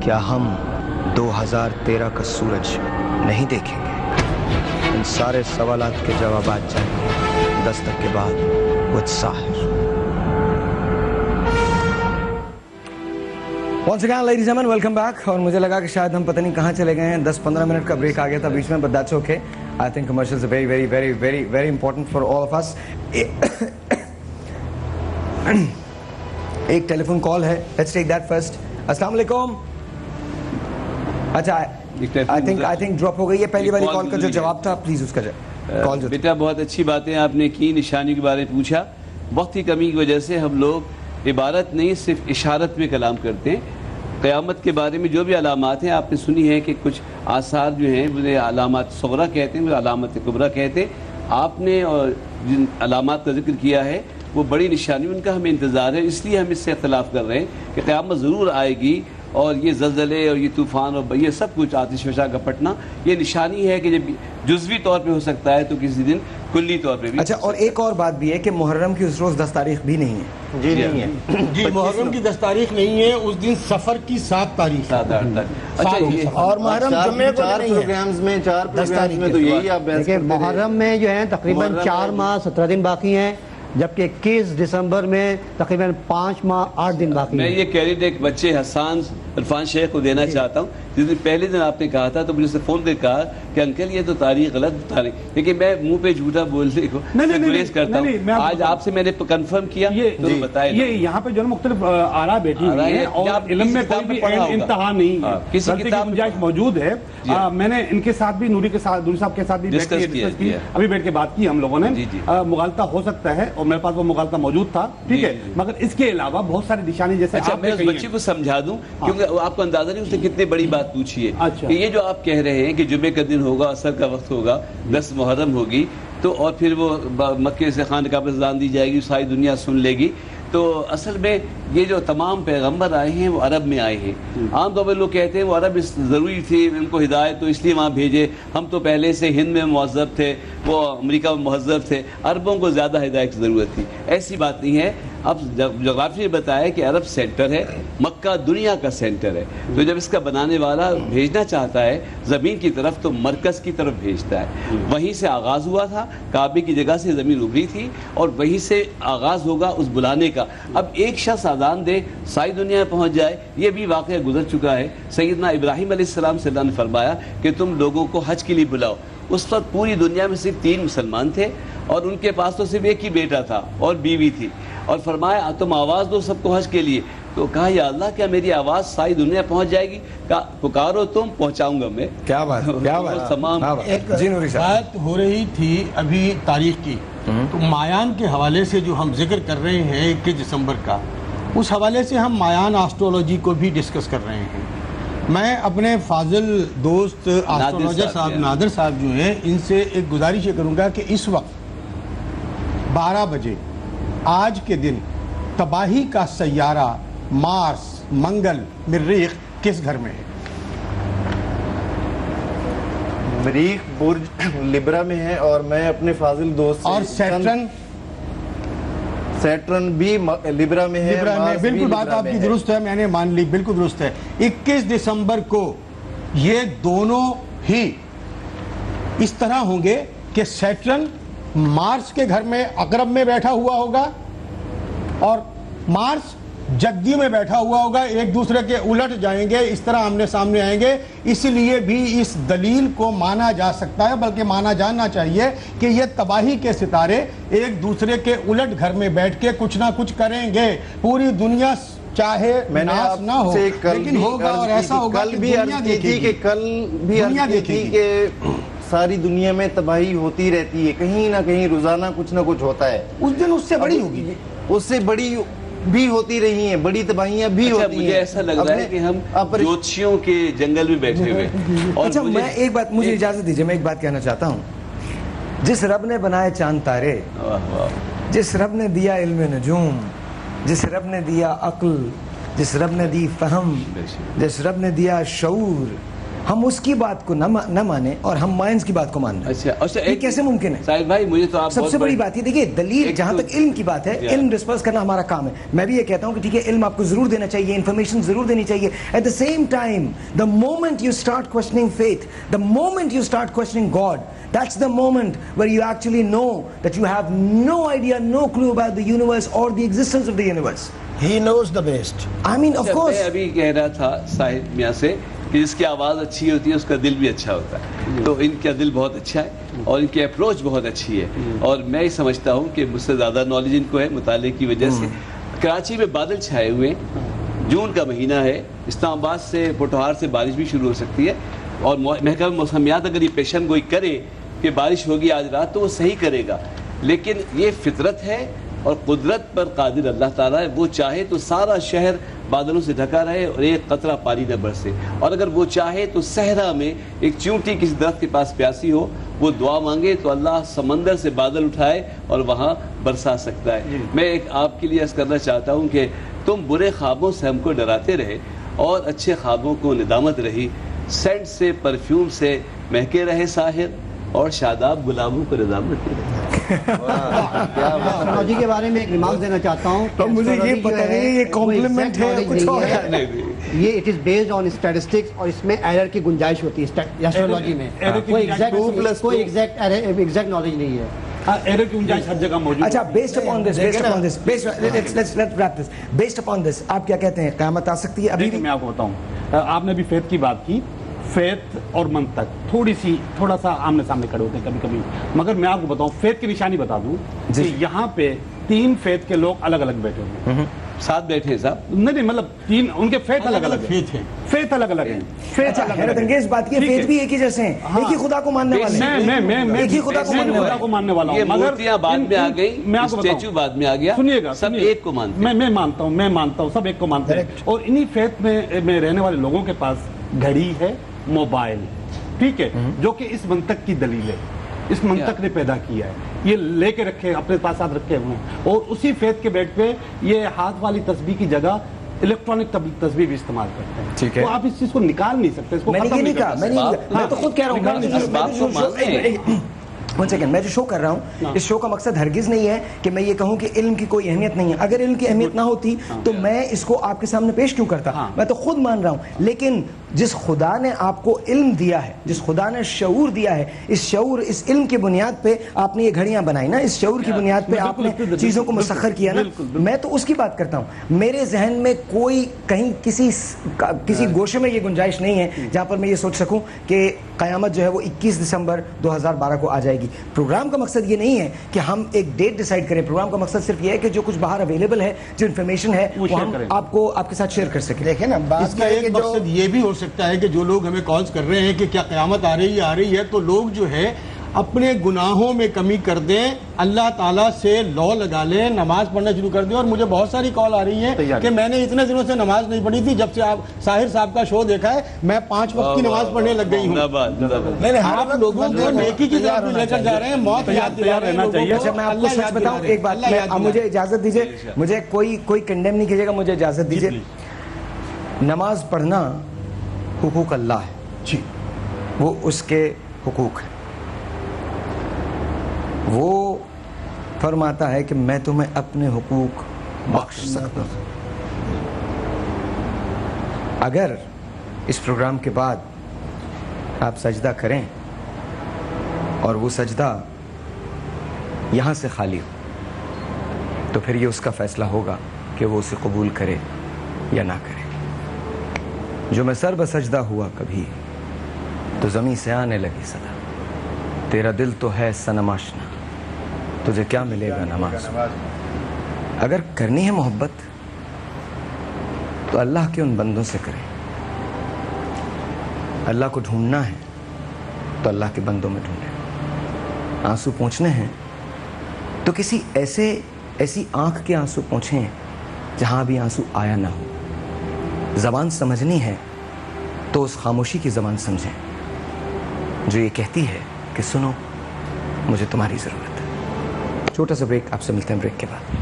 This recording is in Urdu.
کیا ہم 2013 کا سورج نہیں دیکھیں گے؟ ان سارے سوالات کے جوابات جانیں 10 تک کے بعد وچ ساحر. Once again, ladies and gentlemen, welcome back. اور مجھے لگا کہ شاید ہم پتہ نہیں کہاں چلے گئے ہیں. 10-15 منٹ کا بریک آ گیا تھا بیچ میں, but that's okay. I think commercials are very, very, very, very, very important for all of us. ایک ٹیلیفون کال ہے. Let's take that first. السلام علیکم. اچھا, I think drop ہو گئی ہے پہلی والی کال کا جو جواب تھا. پلیز اس کا کال جو بیٹا بہت اچھی باتیں آپ نے کی, نشانی کے بارے میں پوچھا. وقت کی کمی کی وجہ سے ہم لوگ عبارت نہیں صرف اشارت میں کلام کرتے ہیں. قیامت کے بارے میں جو بھی علامات ہیں آپ نے سنی ہے کہ کچھ آثار جو ہیں انہیں علامات صغرا کہتے ہیں, علامات کبرا کہتے ہیں. آپ نے اور جن علامات کا ذکر کیا ہے وہ بڑی نشانی, ان کا ہمیں انتظار ہے. اس لیے ہم اس سے اختلاف کر رہے ہیں کہ قیامت ضرور آئے گی, اور یہ زلزلے اور یہ طوفان اور یہ سب کچھ آتش فشاں کا پھٹنا یہ نشانی ہے کہ جب جزوی طور پہ ہو سکتا ہے تو کسی دن کلی طور پہ بھی. اچھا, اور ایک اور بات بھی ہے کہ محرم کی اس روز 10 تاریخ بھی نہیں ہے. جی نہیں ہے جی, محرم کی 10 تاریخ نہیں ہے, اس دن سفر کی 7 تاریخ. اچھا, اور محرم جمعے کو نہیں ہے. 4 پروگرامز میں تو یہی آپ بحث کرتے ہیں. محرم میں جو ہے تقریباً 4 ماہ 17 دن باقی ہیں, جبکہ 21 دسمبر میں تقریباً 5 ماہ 8 دن باقی ہیں. میں یہ کریڈٹ ایک بچے حسان عرفان شیخ کو دینا چاہتا ہوں. جس دن پہلے دن آپ نے کہا تھا تو مجھے سے فون کر کہا کہ انکل یہ تو تاریخ غلط بتا رہے ہیں, لیکن میں منہ پہ جھوٹا بولنے کو گریز کرتا ہوں. آج آپ سے میں نے کنفرم کیا تو بتائے. یہ یہاں پہ جو ہے مختلف آراء بیٹھی ہوئی ہیں اور علم میں کوئی بھی انتہا نہیں ہے, کسی غلطی کی گنجائش موجود ہے. میں نے ان کے ساتھ بھی نوری صاحب کے ساتھ بھی ڈسکس کی, ابھی بیٹھ کے بات کی ہم لوگوں نے. مغالطہ ہو سکتا ہے اور میرے پاس وہ مغالطہ موجود تھا, ٹھیک ہے, مگر اس کے علاوہ بہت ساری نشانی جیسے میں اس بچے کو سمجھا دوں کیونکہ آپ کو اندازہ نہیں اس نے کتنی بڑی بات پوچھی ہے کہ یہ جو آپ کہہ رہے ہیں کہ جمعے کا دن ہوگا, عصر کا وقت ہوگا, 10 محرم ہوگی, تو اور پھر وہ مکے سے خانقاہ پر اذان دی جائے گی, ساری دنیا سن لے گی. تو اصل میں یہ جو تمام پیغمبر آئے ہیں وہ عرب میں آئے ہیں. عام طور پر لوگ کہتے ہیں وہ عرب ضروری تھی, ان کو ہدایت تو اس لیے وہاں بھیجے, ہم تو پہلے سے ہند میں مہذب تھے, وہ امریکہ میں مہذب تھے, عربوں کو زیادہ ہدایت کی ضرورت تھی. ایسی بات نہیں ہے. اب جغرافی نے بتایا کہ عرب سینٹر ہے, مکہ دنیا کا سینٹر ہے, تو جب اس کا بنانے والا بھیجنا چاہتا ہے زمین کی طرف تو مرکز کی طرف بھیجتا ہے. وہیں سے آغاز ہوا تھا, کعبے کی جگہ سے زمین ابھری تھی اور وہیں سے آغاز ہوگا اس بلانے کا. اب ایک شخص آذان دے ساری دنیا میں پہنچ جائے, یہ بھی واقعہ گزر چکا ہے. سیدنا ابراہیم علیہ السلام سے اللہ نے فرمایا کہ تم لوگوں کو حج کے لیے بلاؤ. اس وقت پوری دنیا میں صرف 3 مسلمان تھے اور ان کے پاس تو صرف ایک ہی بیٹا تھا اور بیوی تھی, اور فرمایا تم آواز دو سب کو حج کے لیے. تو کہا یا اللہ کیا میری آواز ساری دنیا پہنچ جائے گی؟ کہا پکارو تم, پہنچاؤں گا میں. کیا بات, کیا بات. تمام ایک بات ہو رہی تھی ابھی تاریخ کی, تو مایان کے حوالے سے جو ہم ذکر کر رہے ہیں 21 دسمبر کا, اس حوالے سے ہم مایان آسٹرولوجی کو بھی ڈسکس کر رہے ہیں. میں اپنے فاضل دوست آسٹرولوجر صاحب نادر صاحب جو ہیں ان سے ایک گزارش یہ کروں گا کہ اس وقت 12 بجے آج کے دن تباہی کا سیارہ مارس, منگل, مریخ کس گھر میں ہے؟ مریخ برج لبرا میں ہے, اور میں اپنے فاضل دوست اور سیٹرن بھی لبرا میں ہے. بالکل بات آپ کی درست ہے, میں نے مان لی, بالکل درست ہے. 21 دسمبر کو یہ دونوں ہی اس طرح ہوں گے کہ سیٹرن مارس کے گھر میں عقرب میں بیٹھا ہوا ہوگا اور مارس جدی میں بیٹھا ہوا ہوگا, ایک دوسرے کے الٹ جائیں گے, اس طرح آمنے سامنے آئیں گے. اس لیے بھی اس دلیل کو مانا جا سکتا ہے, بلکہ مانا جانا چاہیے کہ یہ تباہی کے ستارے ایک دوسرے کے الٹ گھر میں بیٹھ کے کچھ نہ کچھ کریں گے. پوری دنیا چاہے ناس نہ ہو لیکن ہوگا, اور ایسا ہوگا کہ دنیا دیکھے گی. کل بھی دنیا دیکھی کہ ساری دنیا میں تباہی ہوتی رہتی ہے, کہیں نہ کہیں روزانہ کچھ نہ کچھ ہوتا ہے. اس دن اس سے بڑی ہوگی, اس سے بڑی بھی ہوتی رہی ہیں, بڑی تباہیاں بھی ہوتی ہیں. مجھے ایسا لگ رہا ہے کہ ہم جوتشیوں کے جنگل میں بیٹھے ہوئے. اچھا, میں ایک بات, مجھے اجازت دیجئے, میں ایک بات کہنا چاہتا ہوں. جس رب نے بنائے چاند تارے, جس رب نے دیا علم نجوم, جس رب نے دیا عقل, جس رب نے دی فہم, جس رب نے دیا شعور, ہم اس کی بات کو نہ مانیں اور ہم مائنز کی بات کو مان رہے ہیں. اچھا یہ کیسے ممکن ہے؟ ساحل بھائی مجھے تو آپ سب سے بڑی بات یہ دیکھیے دلیل جہاں تک علم کی بات ہے علم ڈسپرس کرنا ہمارا کام ہے. میں بھی یہ کہتا ہوں کہ ٹھیک ہے علم آپ کو ضرور دینا چاہیے, انفارمیشن ضرور دینی چاہیے. At the same time the moment you start questioning faith, the moment you start questioning God, that's the moment where you actually know that you have no idea, no clue about the universe or the existence of the universe. He knows the best. I mean, of course. میں ابھی کہہ رہا تھا ساحل میاں سے کہ جس کی آواز اچھی ہوتی ہے اس کا دل بھی اچھا ہوتا ہے. تو ان کا دل بہت اچھا ہے اور ان کی اپروچ بہت اچھی ہے, اور میں یہ سمجھتا ہوں کہ مجھ سے زیادہ نالج ان کو ہے مطالعے کی وجہ سے. کراچی میں بادل چھائے ہوئے, جون کا مہینہ ہے, اسلام آباد سے پوٹھوہار سے بارش بھی شروع ہو سکتی ہے, اور محکمہ موسمیات اگر یہ پیشن گوئی کرے کہ بارش ہوگی آج رات تو وہ صحیح کرے گا. لیکن یہ فطرت ہے اور قدرت پر قادر اللہ تعالیٰ ہے. وہ چاہے تو سارا شہر بادلوں سے ڈھکا رہے اور ایک قطرہ پانی نہ برسے, اور اگر وہ چاہے تو صحرا میں ایک چونٹی کسی درخت کے پاس پیاسی ہو, وہ دعا مانگے تو اللہ سمندر سے بادل اٹھائے اور وہاں برسا سکتا ہے. میں ایک آپ کے لیے عرض کرنا چاہتا ہوں کہ تم برے خوابوں سے ہم کو ڈراتے رہے اور اچھے خوابوں کو ندامت رہی. سینٹ سے پرفیوم سے مہکے رہے ساحر اور شاداب گلابوں کو ندامت رہے. ایسٹرولوجی کے بارے میں ایک ریمارک دینا چاہتا ہوں. تو مجھے یہ پتہ نہیں یہ کمپلیمنٹ ہے کچھ اور ہے. یہ it is based on statistics اور اس میں ایرر کی گنجائش ہوتی ہے ایسٹرولوجی میں. کوئی ایگزیکٹ نالج نہیں ہے. ایرر کی گنجائش ہر جگہ موجود ہے. اچھا بیسڈ اپون دس آپ کیا کہتے ہیں قیامت آ سکتی ہے؟ ابھی میں آپ کو بتاؤں, آپ نے بھی فیتھ کی بات کی, فیتھ اور منطق تھوڑا سا آمنے سامنے کھڑے ہوتے ہیں کبھی کبھی, مگر میں آپ کو بتاؤں فیتھ کی نشانی بتا دوں کہ یہاں پہ 3 فیتھ کے لوگ الگ الگ بیٹھے ہوئے ہیں. 7 بیٹھے ہیں صاحب؟ نہیں مطلب 3 ان کے فیتھ الگ الگ ہیں. فیتھ الگ الگ ہیں. حیرت انگیز بات یہ فیتھ بھی ایک ہی جیسے ہیں, ایک ہی خدا کو ماننے والے ہیں. میں ایک ہی خدا کو ماننے والا ہوں. یہ مورتیاں بعد میں آ گئی, اسٹیچو بعد میں آ گیا, سنیے گا, سب ایک کو مانتے ہیں. میں مانتا ہوں سب ایک کو مانتے ہیں. اور انہی فیتھ میں رہنے والے لوگوں کے پاس گھڑی ہے, موبائل, ٹھیک ہے, جو کہ اس منطق کی دلیل ہے, اس منطق نے پیدا کیا ہے. یہ لے کے رکھے اپنے پاس ساتھ رکھے ہوئے ہیں, اور اسی فیتھ کے بیٹ پہ یہ ہاتھ والی تسبیح کی جگہ الیکٹرانک تسبیح بھی استعمال کرتے ہیں. ٹھیک ہے, تو آپ اس چیز کو نکال نہیں سکتے, اس کو ختم نہیں کر سکتے. میں تو خود کہہ رہا ہوں ون سیکنڈ, میں جو شو کر رہا ہوں اس شو کا مقصد ہرگز نہیں ہے کہ میں یہ کہوں کہ علم کی کوئی اہمیت نہیں ہے. اگر علم کی اہمیت نہ ہوتی تو میں اس کو آپ کے سامنے پیش کیوں کرتا؟ میں تو خود مان رہا ہوں. لیکن جس خدا نے آپ کو علم دیا ہے, جس خدا نے شعور دیا ہے, اس شعور اس علم کی بنیاد پہ آپ نے یہ گھڑیاں بنائی نا, اس شعور کی بنیاد پہ آپ نے چیزوں کو مسخر کیا نا. میں تو اس کی بات کرتا ہوں. میرے ذہن میں کوئی کہیں کسی گوشے میں یہ گنجائش نہیں ہے جہاں پر میں یہ سوچ سکوں کہ قیامت جو ہے وہ 21 دسمبر 2012 کو آ جائے گی. پروگرام کا مقصد یہ نہیں ہے کہ ہم ایک ڈیٹ ڈیسائیڈ کریں. پروگرام کا مقصد صرف یہ ہے کہ جو کچھ باہر اویلیبل ہے, جو انفارمیشن ہے, وہ ہم آپ کے ساتھ شیئر کر سکیں. دیکھیں نا, اس کا ایک مقصد یہ بھی ہو سکتا ہے کہ جو لوگ ہمیں کالز کر رہے ہیں کہ کیا قیامت آ رہی ہے, تو لوگ جو ہے اپنے گناہوں میں کمی کر دیں, اللہ تعالیٰ سے لا لگا لیں, نماز پڑھنا شروع کر دیں. اور مجھے بہت ساری کال آ رہی ہیں کہ میں نے اتنے دنوں سے نماز نہیں پڑھی تھی, جب سے آپ ساحر صاحب کا شو دیکھا ہے میں 5 وقت کی نماز پڑھنے لگ گئی ہوں. آپ لوگوں کو نیکی کی طرف لے کر جا رہے ہیں, موت یاد دلا رہے ہیں. اچھا میں آپ کو سچ بتاؤں ایک بات, مجھے اجازت دیجیے, مجھے کوئی کنڈیم نہیں کیجیے گا, مجھے اجازت دیجیے. نماز پڑھنا حقوق اللہ ہے جی, وہ اس کے حقوق ہیں. وہ فرماتا ہے کہ میں تمہیں اپنے حقوق بخش سکتا ہوں. اگر اس پروگرام کے بعد آپ سجدہ کریں اور وہ سجدہ یہاں سے خالی ہو تو پھر یہ اس کا فیصلہ ہوگا کہ وہ اسے قبول کرے یا نہ کرے. جو میں سر بسجدہ ہوا کبھی تو زمین سے آنے لگی صدا, تیرا دل تو ہے صنم آشنا, تجھے کیا ملے گا نماز. اگر کرنی ہے محبت تو اللہ کے ان بندوں سے کریں, اللہ کو ڈھونڈنا ہے تو اللہ کے بندوں میں ڈھونڈیں. آنسو پوچھنے ہیں تو کسی ایسی آنکھ کے آنسو پوچھیں جہاں بھی آنسو آیا نہ ہو. زبان سمجھنی ہے تو اس خاموشی کی زبان سمجھیں جو یہ کہتی ہے کہ سنو مجھے تمہاری ضرورت ہے. چھوٹا سا بریک, آپ سے ملتے ہیں بریک کے بعد.